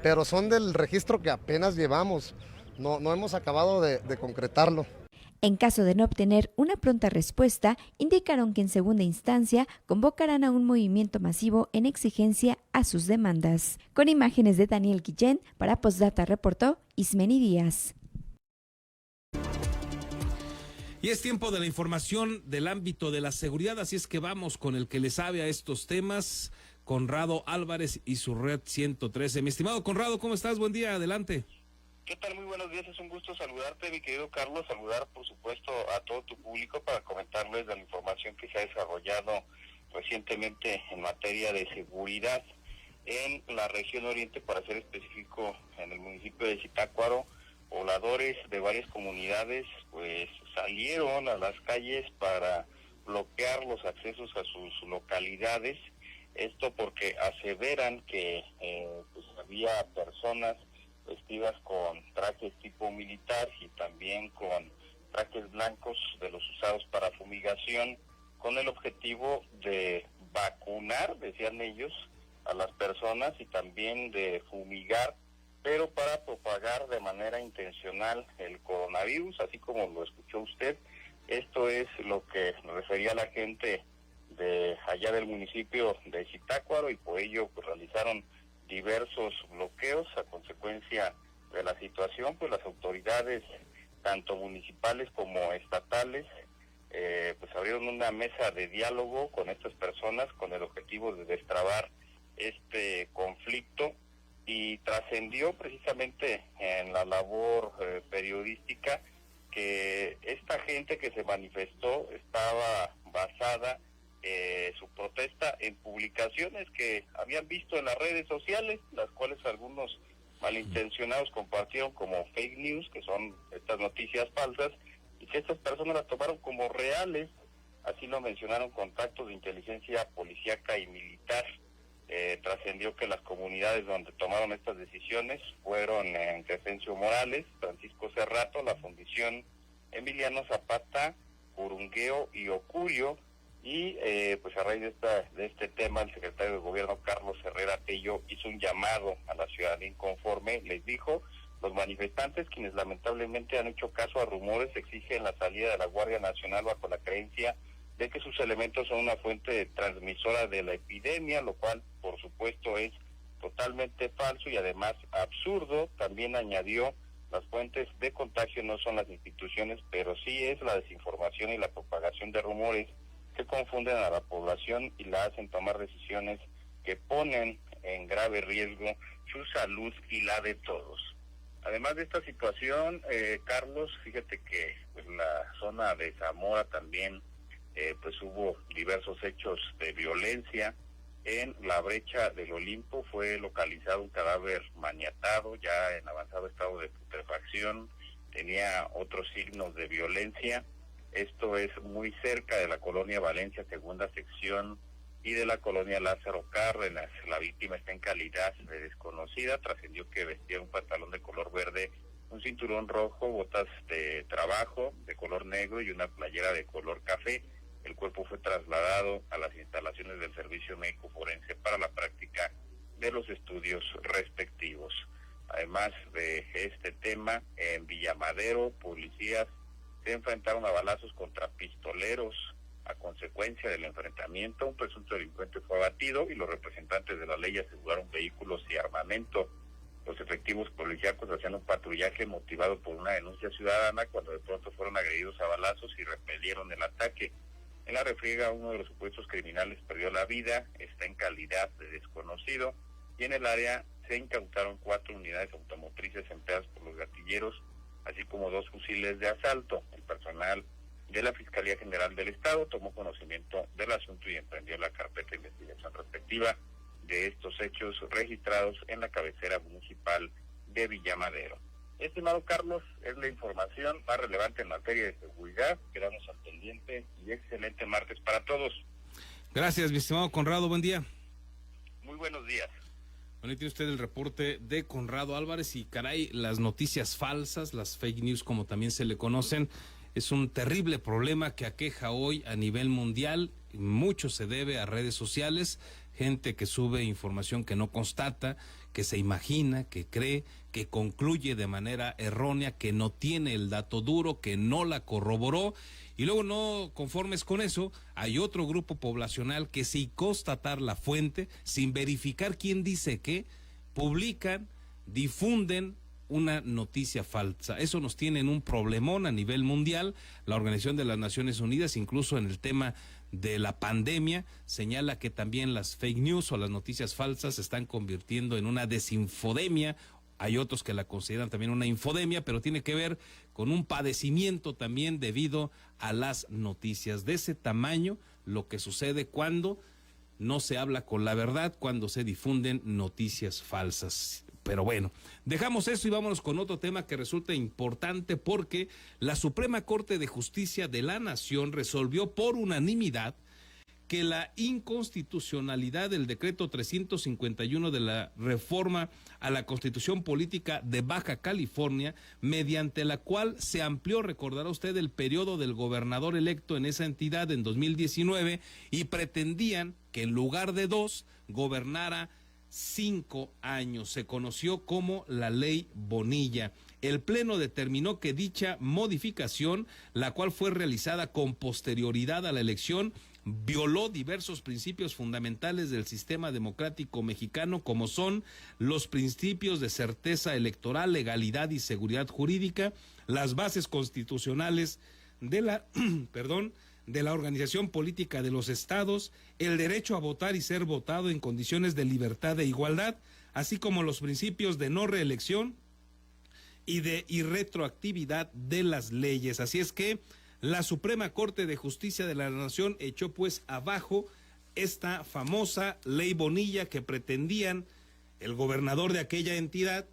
pero son del registro que apenas llevamos. No hemos acabado de concretarlo. En caso de no obtener una pronta respuesta, indicaron que en segunda instancia convocarán a un movimiento masivo en exigencia a sus demandas. Con imágenes de Daniel Guillén, para Postdata reportó Ismeni Díaz. Y es tiempo de la información del ámbito de la seguridad, así es que vamos con el que le sabe a estos temas, Conrado Álvarez y su Red 113. Mi estimado Conrado, ¿cómo estás? Buen día, adelante. ¿Qué tal? Muy buenos días, es un gusto saludarte, mi querido Carlos, saludar por supuesto a todo tu público para comentarles de la información que se ha desarrollado recientemente en materia de seguridad en la región oriente, para ser específico en el municipio de Zitácuaro. Pobladores de varias comunidades pues salieron a las calles para bloquear los accesos a sus localidades, esto porque aseveran que pues había personas vestidas con trajes tipo militar y también con trajes blancos de los usados para fumigación, con el objetivo de vacunar, decían ellos, a las personas y también de fumigar, pero para propagar de manera intencional el coronavirus, así como lo escuchó usted. Esto es lo que refería la gente de allá del municipio de Zitácuaro, y por ello pues realizaron diversos bloqueos a consecuencia de la situación. Pues las autoridades, tanto municipales como estatales, pues abrieron una mesa de diálogo con estas personas con el objetivo de destrabar este conflicto, y trascendió precisamente en la labor periodística que esta gente que se manifestó estaba basada su protesta en publicaciones que habían visto en las redes sociales, las cuales algunos malintencionados compartieron como fake news, que son estas noticias falsas, y que estas personas las tomaron como reales. Así lo mencionaron contactos de inteligencia policíaca y militar. Trascendió que las comunidades donde tomaron estas decisiones fueron en Crescencio Morales, Francisco Cerrato, la Fundición Emiliano Zapata, Curungueo y Ocurio. Y pues a raíz de este tema, el secretario de Gobierno, Carlos Herrera Tello, hizo un llamado a la ciudadanía inconforme. Les dijo Los manifestantes, quienes lamentablemente han hecho caso a rumores, exigen la salida de la Guardia Nacional bajo la creencia de que sus elementos son una fuente transmisora de la epidemia, lo cual por supuesto es totalmente falso y además absurdo. También añadió: las fuentes de contagio no son las instituciones, pero sí es la desinformación y la propagación de rumores que confunden a la población y la hacen tomar decisiones que ponen en grave riesgo su salud y la de todos. Además de esta situación, Carlos, fíjate que pues, la zona de Zamora también pues hubo diversos hechos de violencia. En la brecha del Olimpo fue localizado un cadáver maniatado, ya en avanzado estado de putrefacción, tenía otros signos de violencia. Esto es muy cerca de la colonia Valencia, segunda sección, y de la colonia Lázaro Cárdenas. La víctima está en calidad de desconocida. Trascendió que vestía un pantalón de color verde, un cinturón rojo, botas de trabajo de color negro y una playera de color café. El cuerpo fue trasladado a las instalaciones del Servicio Médico Forense para la práctica de los estudios respectivos. Además de este tema, en Villamadero, policías se enfrentaron a balazos contra pistoleros. A consecuencia del enfrentamiento, un presunto delincuente fue abatido y los representantes de la ley aseguraron vehículos y armamento. Los efectivos policíacos hacían un patrullaje motivado por una denuncia ciudadana cuando de pronto fueron agredidos a balazos y repelieron el ataque. En la refriega, uno de los supuestos criminales perdió la vida, está en calidad de desconocido, y en el área se incautaron 4 unidades automotrices empleadas por los gatilleros, así como 2 fusiles de asalto. El personal de la Fiscalía General del Estado tomó conocimiento del asunto y emprendió la carpeta de investigación respectiva de estos hechos registrados en la cabecera municipal de Villamadero. Estimado Carlos, es la información más relevante en materia de seguridad. Quedamos al pendiente y excelente martes para todos. Gracias, mi estimado Conrado, buen día. Muy buenos días. Bueno, ahí tiene usted el reporte de Conrado Álvarez y caray, las noticias falsas, las fake news como también se le conocen, es un terrible problema que aqueja hoy a nivel mundial. Mucho se debe a redes sociales, gente que sube información que no constata, que se imagina, que cree, que concluye de manera errónea, que no tiene el dato duro, que no la corroboró, y luego no conformes con eso, hay otro grupo poblacional que sin constatar la fuente, sin verificar quién dice qué, publican, difunden una noticia falsa. Eso nos tiene en un problemón a nivel mundial. La Organización de las Naciones Unidas, incluso en el tema de la pandemia, señala que también las fake news o las noticias falsas se están convirtiendo en una desinfodemia. Hay otros que la consideran también una infodemia, pero tiene que ver con un padecimiento también debido a las noticias. De ese tamaño, lo que sucede cuando no se habla con la verdad, cuando se difunden noticias falsas. Pero bueno, dejamos eso y vámonos con otro tema que resulta importante porque la Suprema Corte de Justicia de la Nación resolvió por unanimidad que la inconstitucionalidad del decreto 351 de la reforma a la Constitución Política de Baja California, mediante la cual se amplió, recordará usted, el periodo del gobernador electo en esa entidad en 2019 y pretendían que en lugar de 2 gobernara 5 años. Se conoció como la Ley Bonilla. El Pleno determinó que dicha modificación, la cual fue realizada con posterioridad a la elección, violó diversos principios fundamentales del sistema democrático mexicano, como son los principios de certeza electoral, legalidad y seguridad jurídica, las bases constitucionales de la de la organización política de los estados, el derecho a votar y ser votado en condiciones de libertad e igualdad, así como los principios de no reelección y de irretroactividad de las leyes. Así es que la Suprema Corte de Justicia de la Nación echó pues abajo esta famosa Ley Bonilla que pretendían el gobernador de aquella entidad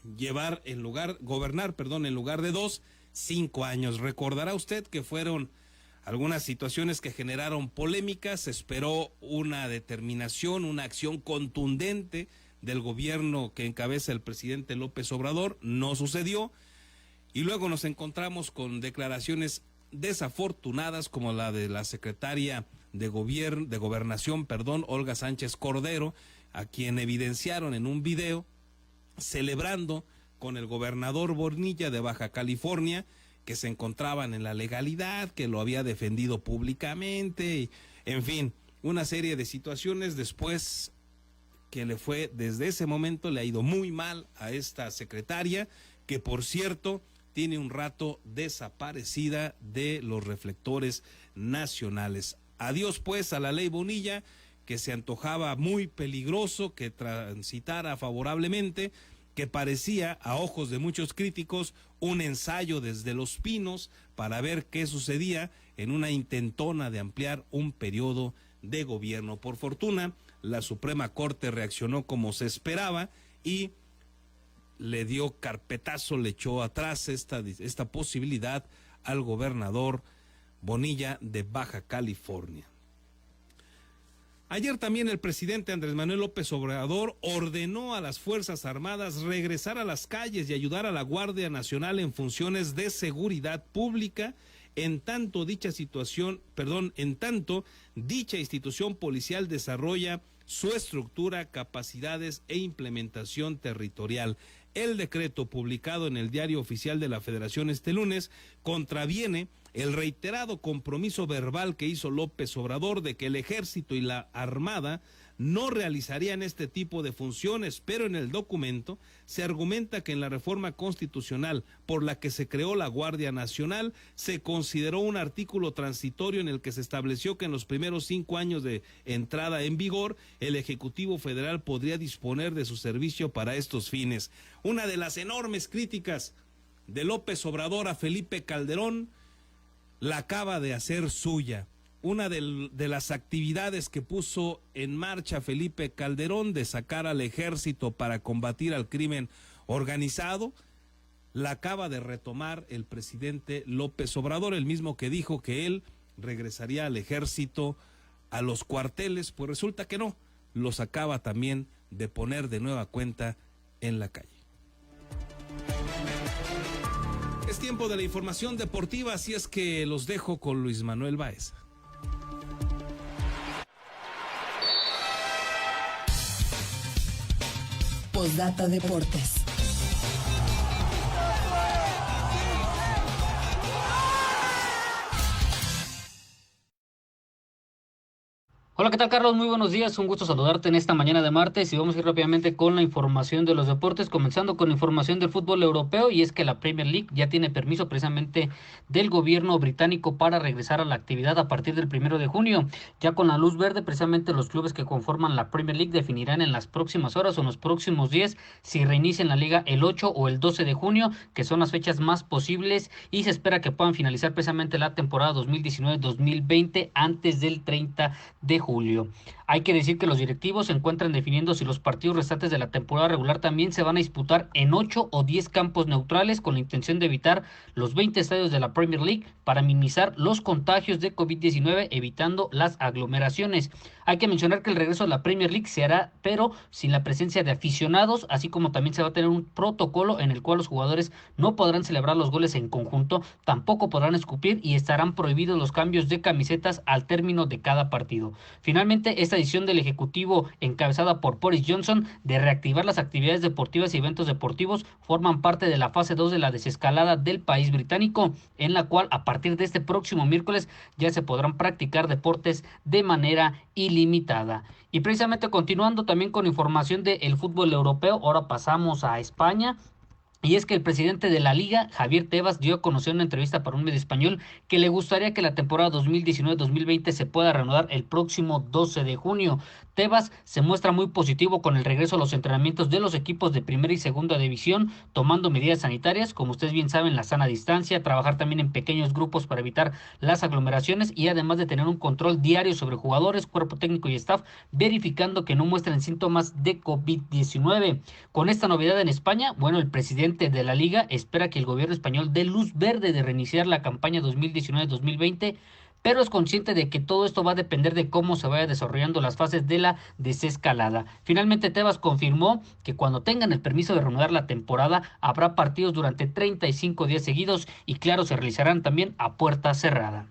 gobernar en lugar de 2, 5 años. Recordará usted que fueron algunas situaciones que generaron polémicas, se esperó una determinación, una acción contundente del gobierno que encabeza el presidente López Obrador, no sucedió, y luego nos encontramos con declaraciones desafortunadas como la de la secretaria de Gobernación, Olga Sánchez Cordero, a quien evidenciaron en un video celebrando con el gobernador Bonilla de Baja California, que se encontraban en la legalidad, que lo había defendido públicamente, y, en fin, una serie de situaciones después que desde ese momento le ha ido muy mal a esta secretaria, que por cierto tiene un rato desaparecida de los reflectores nacionales. Adiós pues a la ley Bonilla, que se antojaba muy peligroso que transitara favorablemente, que parecía a ojos de muchos críticos un ensayo desde Los Pinos para ver qué sucedía en una intentona de ampliar un periodo de gobierno. Por fortuna, la Suprema Corte reaccionó como se esperaba y le dio carpetazo, le echó atrás esta posibilidad al gobernador Bonilla de Baja California. Ayer también el presidente Andrés Manuel López Obrador ordenó a las Fuerzas Armadas regresar a las calles y ayudar a la Guardia Nacional en funciones de seguridad pública, en tanto dicha institución policial desarrolla su estructura, capacidades e implementación territorial. El decreto publicado en el Diario Oficial de la Federación este lunes contraviene el reiterado compromiso verbal que hizo López Obrador de que el Ejército y la Armada no realizarían este tipo de funciones, pero en el documento se argumenta que en la reforma constitucional por la que se creó la Guardia Nacional se consideró un artículo transitorio en el que se estableció que en los primeros 5 años de entrada en vigor el Ejecutivo Federal podría disponer de su servicio para estos fines. Una de las enormes críticas de López Obrador a Felipe Calderón la acaba de hacer suya. Una de las actividades que puso en marcha Felipe Calderón de sacar al ejército para combatir al crimen organizado, la acaba de retomar el presidente López Obrador, el mismo que dijo que él regresaría al ejército a los cuarteles, pues resulta que no, los acaba también de poner de nueva cuenta en la calle. Es tiempo de la información deportiva, así es que los dejo con Luis Manuel Baeza. Postdata Deportes. Hola, ¿qué tal, Carlos? Muy buenos días, un gusto saludarte en esta mañana de martes y vamos a ir rápidamente con la información de los deportes, comenzando con información del fútbol europeo, y es que la Premier League ya tiene permiso precisamente del gobierno británico para regresar a la actividad a partir del 1 de junio. Ya con la luz verde, precisamente los clubes que conforman la Premier League definirán en las próximas horas o en los próximos días si reinician la liga el 8 o el 12 de junio, que son las fechas más posibles, y se espera que puedan finalizar precisamente la temporada 2019-2020 antes del 30 de julio. Hay que decir que los directivos se encuentran definiendo si los partidos restantes de la temporada regular también se van a disputar en 8 o 10 campos neutrales, con la intención de evitar los 20 estadios de la Premier League para minimizar los contagios de COVID-19, evitando las aglomeraciones. Hay que mencionar que el regreso a la Premier League se hará, pero sin la presencia de aficionados, así como también se va a tener un protocolo en el cual los jugadores no podrán celebrar los goles en conjunto, tampoco podrán escupir y estarán prohibidos los cambios de camisetas al término de cada partido. Finalmente, esta decisión del Ejecutivo, encabezada por Boris Johnson, de reactivar las actividades deportivas y eventos deportivos, forman parte de la fase 2 de la desescalada del país británico, en la cual a partir de este próximo miércoles ya se podrán practicar deportes de manera ilimitada. Y precisamente continuando también con información del fútbol europeo, ahora pasamos a España. Y es que el presidente de la Liga, Javier Tebas, dio a conocer en una entrevista para un medio español que le gustaría que la temporada 2019-2020 se pueda reanudar el próximo 12 de junio. Tebas se muestra muy positivo con el regreso a los entrenamientos de los equipos de primera y segunda división, tomando medidas sanitarias, como ustedes bien saben, la sana distancia, trabajar también en pequeños grupos para evitar las aglomeraciones y además de tener un control diario sobre jugadores, cuerpo técnico y staff, verificando que no muestren síntomas de COVID-19. Con esta novedad en España, bueno, el presidente de la Liga espera que el gobierno español dé luz verde de reiniciar la campaña 2019-2020, pero es consciente de que todo esto va a depender de cómo se vaya desarrollando las fases de la desescalada. Finalmente, Tebas confirmó que cuando tengan el permiso de reanudar la temporada, habrá partidos durante 35 días seguidos y claro, se realizarán también a puerta cerrada.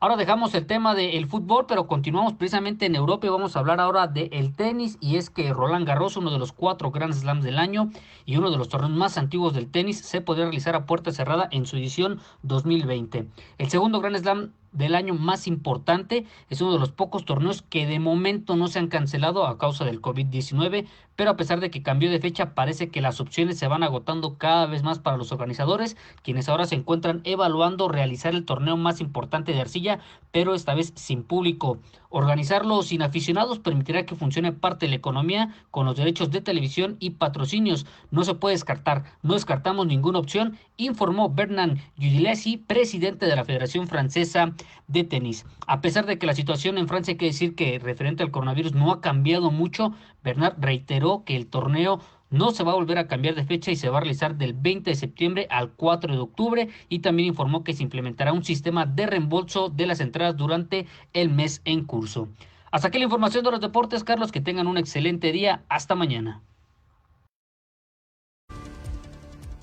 Ahora dejamos el tema del fútbol, pero continuamos precisamente en Europa y vamos a hablar ahora del tenis, y es que Roland Garros, uno de los 4 Grand Slams del año y uno de los torneos más antiguos del tenis, se podría realizar a puerta cerrada en su edición 2020. El segundo Grand Slam del año más importante, es uno de los pocos torneos que de momento no se han cancelado a causa del COVID-19, pero a pesar de que cambió de fecha, parece que las opciones se van agotando cada vez más para los organizadores, quienes ahora se encuentran evaluando realizar el torneo más importante de arcilla, pero esta vez sin público. Organizarlo sin aficionados permitirá que funcione parte de la economía con los derechos de televisión y patrocinios. No se puede descartar, no descartamos ninguna opción, informó Bernard Giudilesi, presidente de la Federación Francesa de Tenis. A pesar de que la situación en Francia, hay que decir que referente al coronavirus no ha cambiado mucho, Bernard reiteró que el torneo no se va a volver a cambiar de fecha y se va a realizar del 20 de septiembre al 4 de octubre, y también informó que se implementará un sistema de reembolso de las entradas durante el mes en curso. Hasta aquí la información de los deportes, Carlos, que tengan un excelente día. Hasta mañana.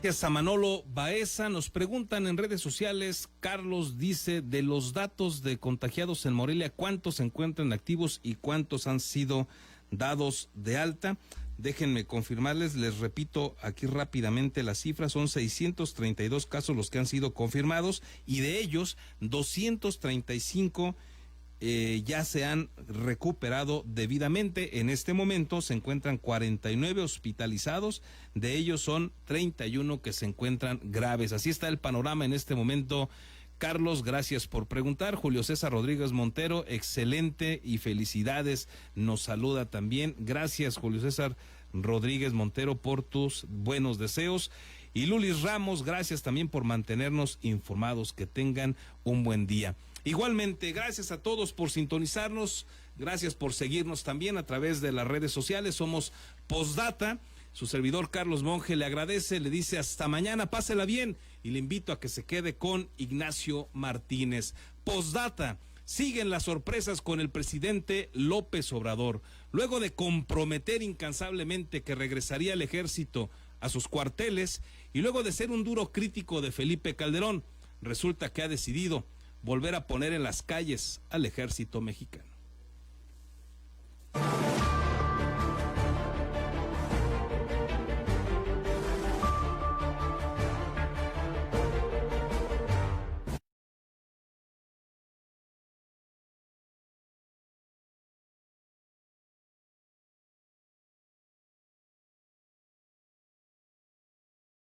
Gracias a Manolo Baeza. Nos preguntan en redes sociales, Carlos dice, de los datos de contagiados en Morelia, ¿cuántos se encuentran activos y cuántos han sido dados de alta? Déjenme confirmarles, les repito aquí rápidamente las cifras, son 632 casos los que han sido confirmados y de ellos 235 ya se han recuperado debidamente. En este momento se encuentran 49 hospitalizados, de ellos son 31 que se encuentran graves. Así está el panorama en este momento. Carlos, gracias por preguntar. Julio César Rodríguez Montero, excelente y felicidades, nos saluda también. Gracias, Julio César Rodríguez Montero, por tus buenos deseos. Y Lulis Ramos, gracias también por mantenernos informados. Que tengan un buen día. Igualmente, gracias a todos por sintonizarnos, gracias por seguirnos también a través de las redes sociales. Somos Postdata. Su servidor Carlos Monge le agradece, le dice hasta mañana, pásela bien, y le invito a que se quede con Ignacio Martínez. Postdata, siguen las sorpresas con el presidente López Obrador. Luego de comprometer incansablemente que regresaría el ejército a sus cuarteles y luego de ser un duro crítico de Felipe Calderón, resulta que ha decidido volver a poner en las calles al ejército mexicano.